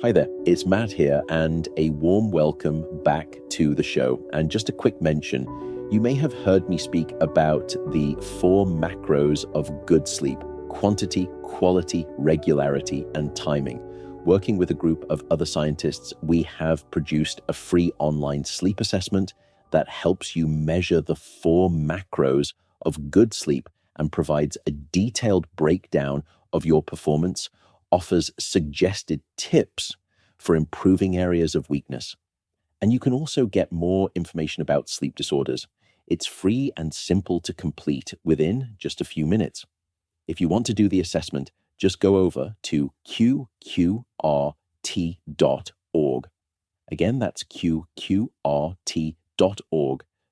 Hi there, it's Matt here, and a warm welcome back to the show. And just a quick mention, you may have heard me speak about the 4 macros of good sleep: quantity, quality, regularity, and timing. Working with a group of other scientists, we have produced a free online sleep assessment that helps you measure the 4 macros of good sleep and provides a detailed breakdown of your performance, offers suggested tips for improving areas of weakness. And you can also get more information about sleep disorders. It's free and simple to complete within just a few minutes. If you want to do the assessment, just go over to qqrt.org. Again, that's qqrt.org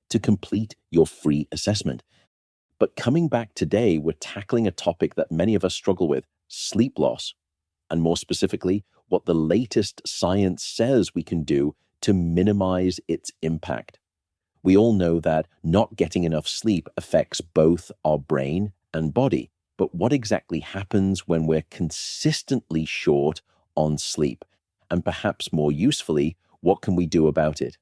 to complete your free assessment. But coming back today, we're tackling a topic that many of us struggle with: sleep loss, and more specifically, what the latest science says we can do to minimize its impact. We all know that not getting enough sleep affects both our brain and body. But what exactly happens when we're consistently short on sleep? And perhaps more usefully, what can we do about it?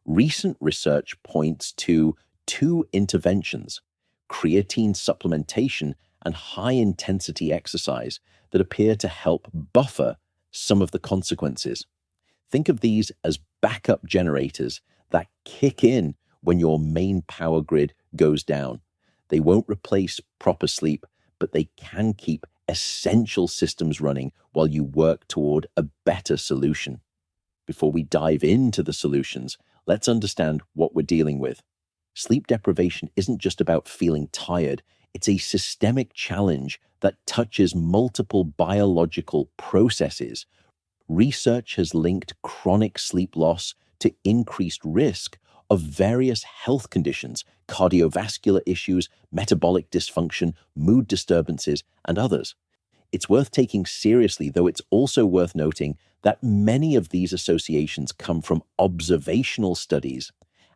Recent research points to 2 interventions: creatine supplementation and high-intensity exercise, that appear to help buffer some of the consequences. Think of these as backup generators that kick in when your main power grid goes down. They won't replace proper sleep, but they can keep essential systems running while you work toward a better solution. Before we dive into the solutions, let's understand what we're dealing with. Sleep deprivation isn't just about feeling tired. It's a systemic challenge that touches multiple biological processes. Research has linked chronic sleep loss to increased risk of various health conditions, cardiovascular issues, metabolic dysfunction, mood disturbances, and others. It's worth taking seriously, though it's also worth noting that many of these associations come from observational studies,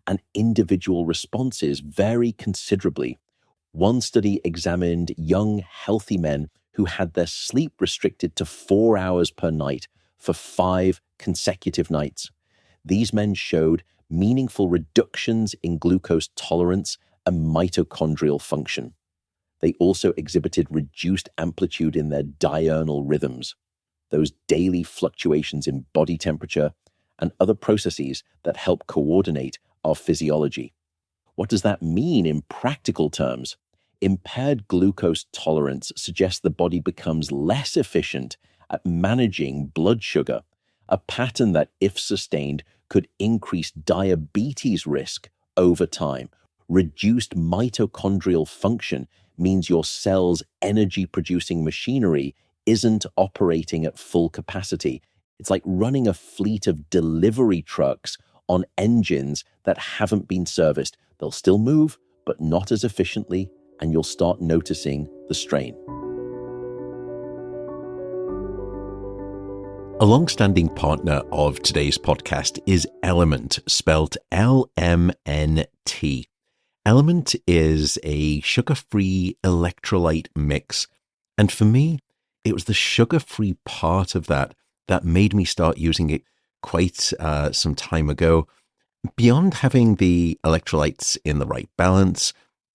and individual responses vary considerably. One study examined young, healthy men who had their sleep restricted to 4 hours per night for 5 consecutive nights. These men showed meaningful reductions in glucose tolerance and mitochondrial function. They also exhibited reduced amplitude in their diurnal rhythms, those daily fluctuations in body temperature and other processes that help coordinate our physiology. What does that mean in practical terms? Impaired glucose tolerance suggests the body becomes less efficient at managing blood sugar, a pattern that, if sustained, could increase diabetes risk over time. Reduced mitochondrial function means your cell's energy-producing machinery isn't operating at full capacity. It's like running a fleet of delivery trucks on engines that haven't been serviced. They'll still move, but not as efficiently, and you'll start noticing the strain. A long-standing partner of today's podcast is Element, spelled LMNT. Element is a sugar-free electrolyte mix. And for me, it was the sugar-free part of that made me start using it quite some time ago. Beyond having the electrolytes in the right balance,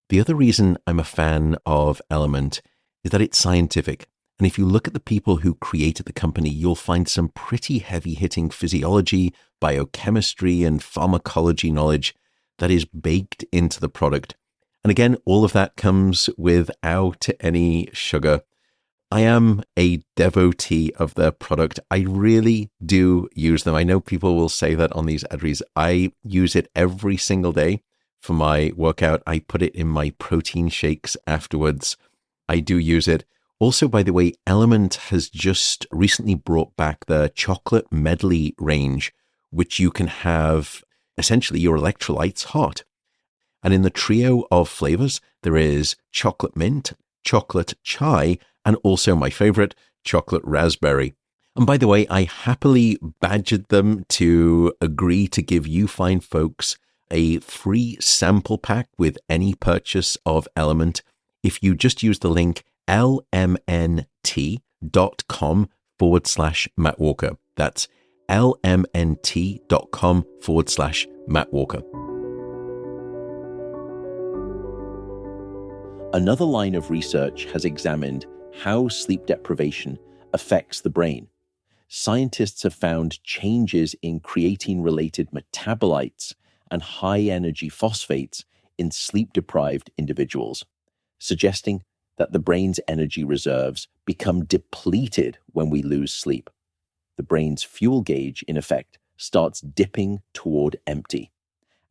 the other reason I'm a fan of Element is that it's scientific. And if you look at the people who created the company, you'll find some pretty heavy-hitting physiology, biochemistry, and pharmacology knowledge that is baked into the product. And again, all of that comes without any sugar. I am a devotee of their product. I really do use them. I know people will say that on these ad reads. I use it every single day for my workout. I put it in my protein shakes afterwards. I do use it. Also, by the way, Element has just recently brought back the chocolate medley range, which you can have essentially your electrolytes hot. And in the trio of flavors, there is chocolate mint, chocolate chai, and also my favorite, chocolate raspberry. And by the way, I happily badgered them to agree to give you fine folks a free sample pack with any purchase of Element if you just use the link lmnt.com/Matt Walker. That's lmnt.com/Matt Walker. Another line of research has examined how sleep deprivation affects the brain. Scientists have found changes in creatine-related metabolites and high-energy phosphates in sleep-deprived individuals, suggesting that the brain's energy reserves become depleted when we lose sleep. The brain's fuel gauge, in effect, starts dipping toward empty,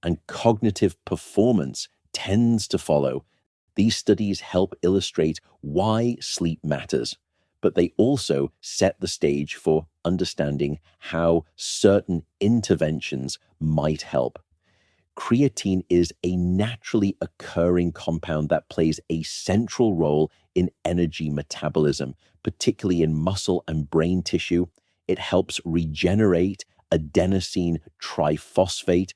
and cognitive performance tends to follow. These studies help illustrate why sleep matters, but they also set the stage for understanding how certain interventions might help. Creatine is a naturally occurring compound that plays a central role in energy metabolism, particularly in muscle and brain tissue. It helps regenerate adenosine triphosphate,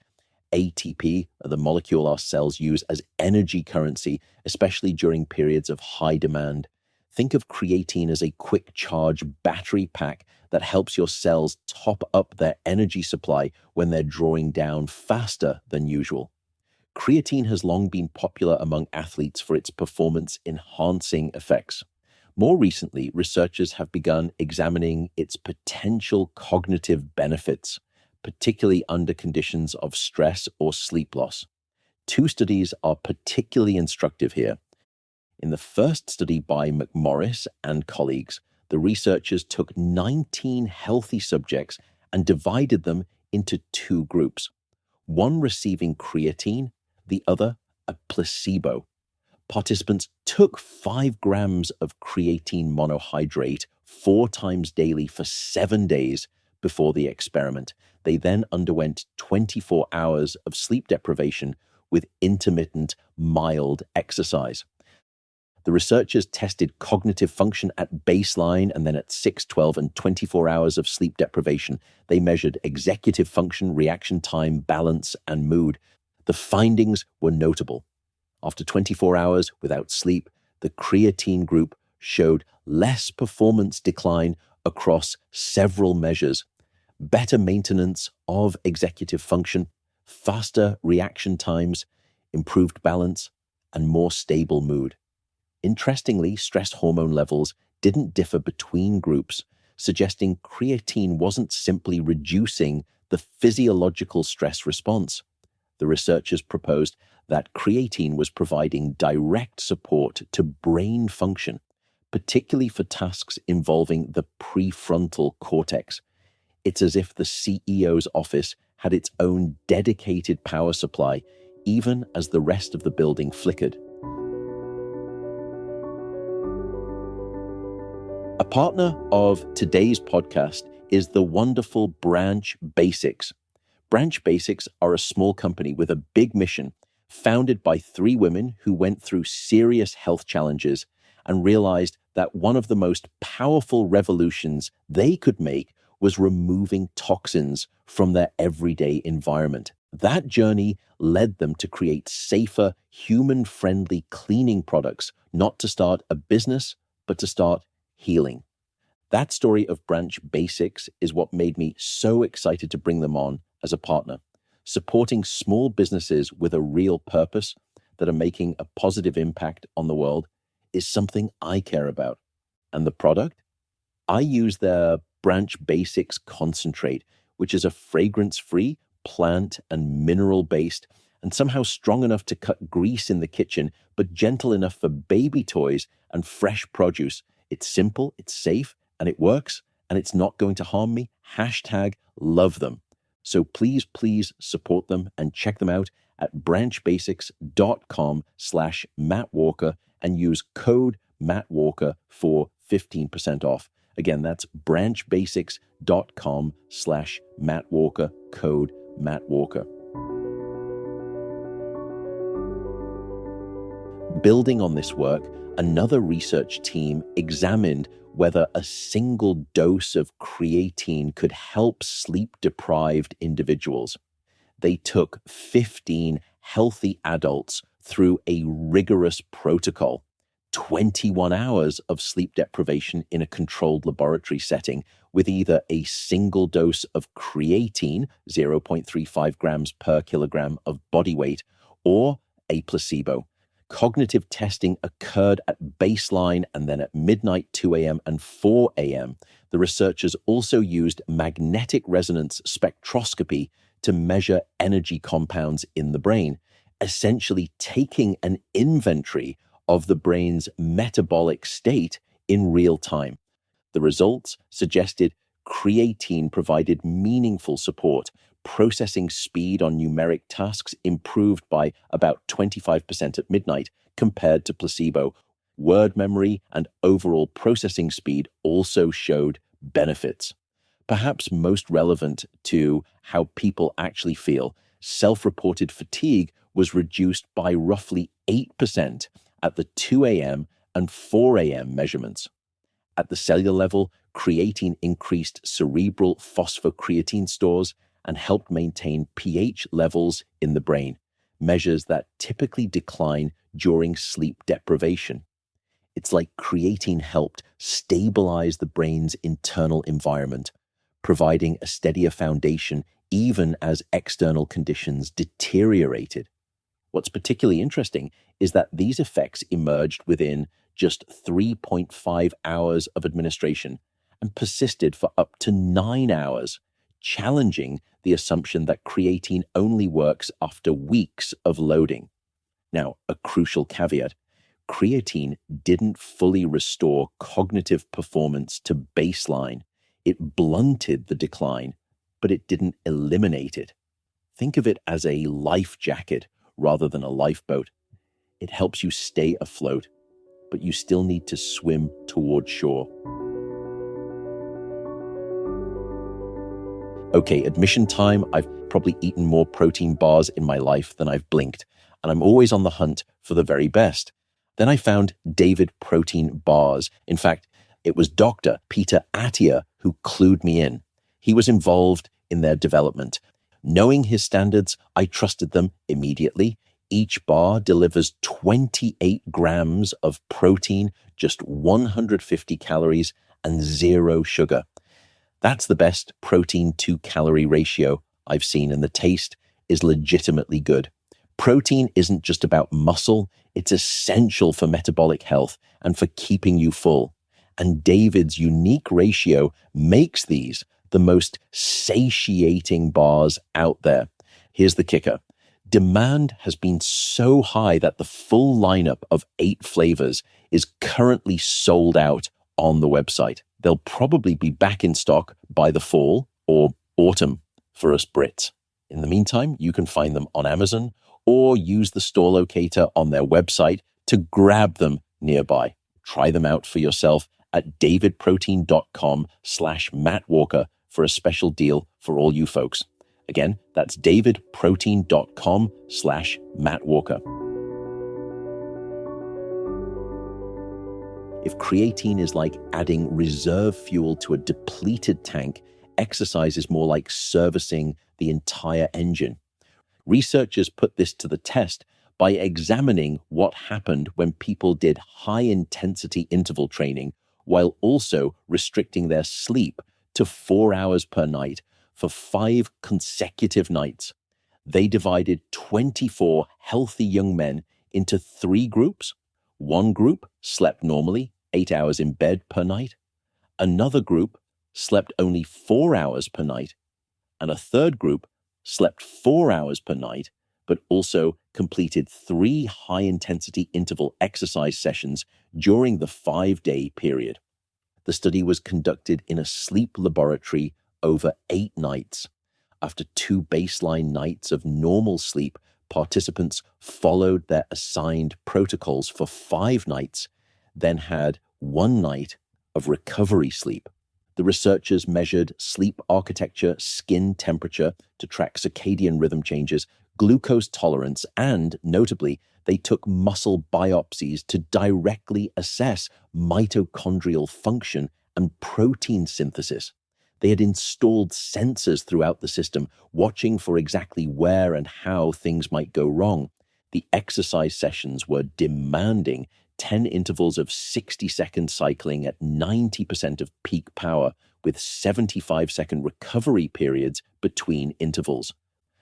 ATP, the molecule our cells use as energy currency, especially during periods of high demand. Think of creatine as a quick charge battery pack that helps your cells top up their energy supply when they're drawing down faster than usual. Creatine has long been popular among athletes for its performance-enhancing effects. More recently, researchers have begun examining its potential cognitive benefits, particularly under conditions of stress or sleep loss. Two studies are particularly instructive here. In the first study by McMorris and colleagues, the researchers took 19 healthy subjects and divided them into two groups, one receiving creatine, the other a placebo. Participants took 5 grams of creatine monohydrate 4 times daily for 7 days before the experiment. They then underwent 24 hours of sleep deprivation with intermittent, mild exercise. The researchers tested cognitive function at baseline and then at 6, 12, and 24 hours of sleep deprivation. They measured executive function, reaction time, balance, and mood. The findings were notable. After 24 hours without sleep, the creatine group showed less performance decline across several measures, better maintenance of executive function, faster reaction times, improved balance, and more stable mood. Interestingly, stress hormone levels didn't differ between groups, suggesting creatine wasn't simply reducing the physiological stress response. The researchers proposed that creatine was providing direct support to brain function, particularly for tasks involving the prefrontal cortex. It's as if the CEO's office had its own dedicated power supply, even as the rest of the building flickered. A partner of today's podcast is the wonderful Branch Basics. Branch Basics are a small company with a big mission, founded by 3 women who went through serious health challenges and realized that one of the most powerful revolutions they could make was removing toxins from their everyday environment. That journey led them to create safer, human-friendly cleaning products, not to start a business, but to start healing. That story of Branch Basics is what made me so excited to bring them on as a partner. Supporting small businesses with a real purpose that are making a positive impact on the world is something I care about. And the product? I use their Branch Basics concentrate, which is a fragrance-free, plant and mineral-based, and somehow strong enough to cut grease in the kitchen, but gentle enough for baby toys and fresh produce. It's simple, it's safe, and it works, and it's not going to harm me. #love them. So please support them and check them out at branchbasics.com/Matt Walker and use code Matt Walker for 15% off. Again, that's branchbasics.com/Matt Walker, code Matt Walker. Building on this work, another research team examined whether a single dose of creatine could help sleep-deprived individuals. They took 15 healthy adults through a rigorous protocol, 21 hours of sleep deprivation in a controlled laboratory setting with either a single dose of creatine, 0.35 grams per kilogram of body weight, or a placebo. Cognitive testing occurred at baseline and then at midnight, 2 a.m., and 4 a.m. The researchers also used magnetic resonance spectroscopy to measure energy compounds in the brain, essentially taking an inventory of the brain's metabolic state in real time. The results suggested creatine provided meaningful support. Processing speed on numeric tasks improved by about 25% at midnight compared to placebo. Word memory and overall processing speed also showed benefits. Perhaps most relevant to how people actually feel, self-reported fatigue was reduced by roughly 8% at the 2 a.m. and 4 a.m. measurements. At the cellular level, creatine increased cerebral phosphocreatine stores and helped maintain pH levels in the brain, measures that typically decline during sleep deprivation. It's like creatine helped stabilize the brain's internal environment, providing a steadier foundation even as external conditions deteriorated. What's particularly interesting is that these effects emerged within just 3.5 hours of administration and persisted for up to 9 hours, challenging the assumption that creatine only works after weeks of loading. Now, a crucial caveat: creatine didn't fully restore cognitive performance to baseline. It blunted the decline, but it didn't eliminate it. Think of it as a life jacket rather than a lifeboat. It helps you stay afloat, but you still need to swim toward shore. Okay, admission time. I've probably eaten more protein bars in my life than I've blinked, and I'm always on the hunt for the very best. Then I found David Protein Bars. In fact, it was Dr. Peter Attia who clued me in. He was involved in their development. Knowing his standards, I trusted them immediately. Each bar delivers 28 grams of protein, just 150 calories, and 0 sugar. That's the best protein to calorie ratio I've seen, and the taste is legitimately good. Protein isn't just about muscle, it's essential for metabolic health and for keeping you full. And David's unique ratio makes these the most satiating bars out there. Here's the kicker. Demand has been so high that the full lineup of 8 flavors is currently sold out on the website. They'll probably be back in stock by the fall or autumn for us Brits. In the meantime, you can find them on Amazon or use the store locator on their website to grab them nearby. Try them out for yourself at davidprotein.com/mattwalker for a special deal for all you folks. Again, that's davidprotein.com/mattwalker. If creatine is like adding reserve fuel to a depleted tank, exercise is more like servicing the entire engine. Researchers put this to the test by examining what happened when people did high-intensity interval training while also restricting their sleep to 4 hours per night for 5 consecutive nights. They divided 24 healthy young men into 3 groups. One group slept normally, 8 hours in bed per night. Another group slept only 4 hours per night. And a third group slept 4 hours per night, but also completed 3 high-intensity interval exercise sessions during the 5-day period. The study was conducted in a sleep laboratory over 8 nights. After 2 baseline nights of normal sleep, participants followed their assigned protocols for 5 nights, then had 1 night of recovery sleep. The researchers measured sleep architecture, skin temperature to track circadian rhythm changes, glucose tolerance, and, notably, they took muscle biopsies to directly assess mitochondrial function and protein synthesis. They had installed sensors throughout the system, watching for exactly where and how things might go wrong. The exercise sessions were demanding, 10 intervals of 60-second cycling at 90% of peak power with 75-second recovery periods between intervals.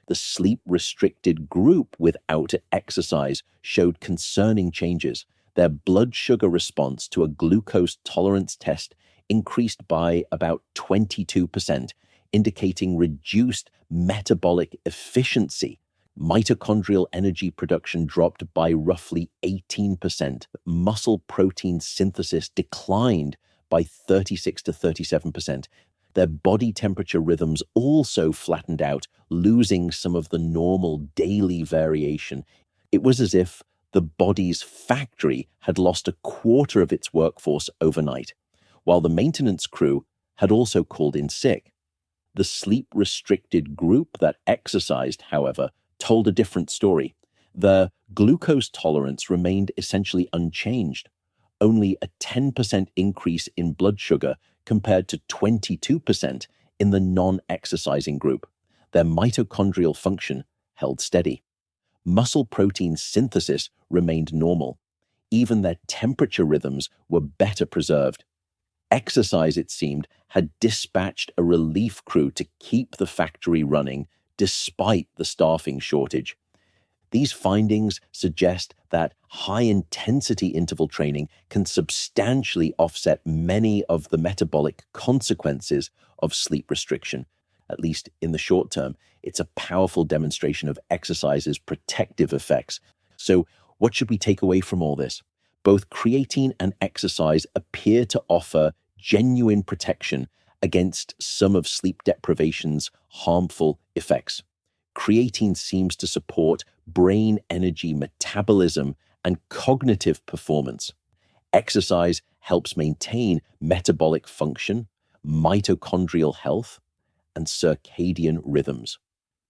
The sleep-restricted group without exercise showed concerning changes. Their blood sugar response to a glucose tolerance test increased by about 22%, indicating reduced metabolic efficiency. Mitochondrial energy production dropped by roughly 18%. Muscle protein synthesis declined by 36 to 37%. Their body temperature rhythms also flattened out, losing some of the normal daily variation. It was as if the body's factory had lost a quarter of its workforce overnight, while the maintenance crew had also called in sick. The sleep-restricted group that exercised, however, told a different story. The glucose tolerance remained essentially unchanged, only a 10% increase in blood sugar compared to 22% in the non-exercising group. Their mitochondrial function held steady. Muscle protein synthesis remained normal. Even their temperature rhythms were better preserved. Exercise, it seemed, had dispatched a relief crew to keep the factory running despite the staffing shortage. These findings suggest that high-intensity interval training can substantially offset many of the metabolic consequences of sleep restriction. At least in the short term, it's a powerful demonstration of exercise's protective effects. So, what should we take away from all this? Both creatine and exercise appear to offer genuine protection against some of sleep deprivation's harmful effects. Creatine seems to support brain energy metabolism and cognitive performance. Exercise helps maintain metabolic function, mitochondrial health, and circadian rhythms.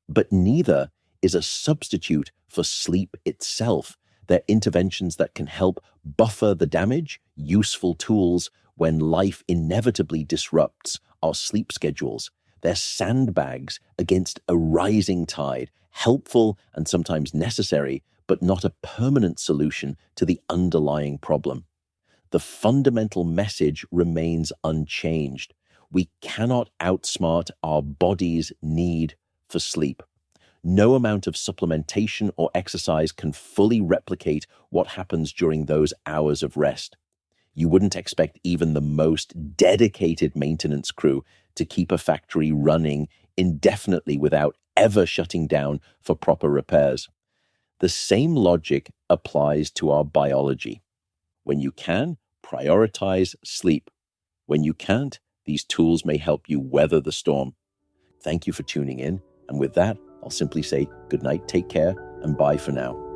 But neither is a substitute for sleep itself. They're interventions that can help buffer the damage, useful tools when life inevitably disrupts our sleep schedules. They're sandbags against a rising tide, helpful and sometimes necessary, but not a permanent solution to the underlying problem. The fundamental message remains unchanged. We cannot outsmart our body's need for sleep. No amount of supplementation or exercise can fully replicate what happens during those hours of rest. You wouldn't expect even the most dedicated maintenance crew to keep a factory running indefinitely without ever shutting down for proper repairs. The same logic applies to our biology. When you can, prioritize sleep. When you can't, these tools may help you weather the storm. Thank you for tuning in. And with that, I'll simply say good night, take care, and bye for now.